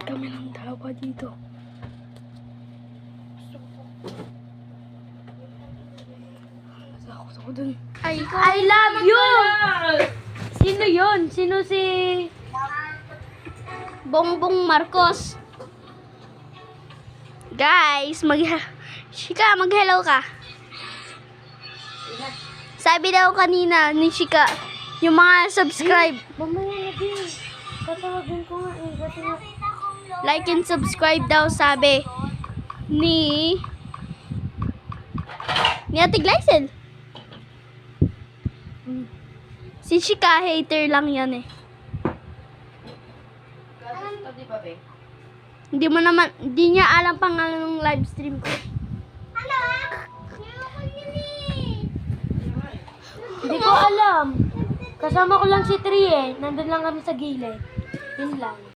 kami ng dalawa dito. Natakot ako dun. I love you! Sino yun? Sino si Bongbong Marcos? Guys, Shika, mag-hello ka. Sabi daw kanina ni Shika, yung mga subscribe. Mamaya na din. Tatawagin ko nga eh. Kasi nga... Like and subscribe daw sabi ni Ate Glycel. Si Shika hater lang yan eh. Hindi niya alam pangalan ng live stream ko. Hindi ko alam. Kasama ko lang si Tri eh. Nandun lang kami sa gilid. Yun lang.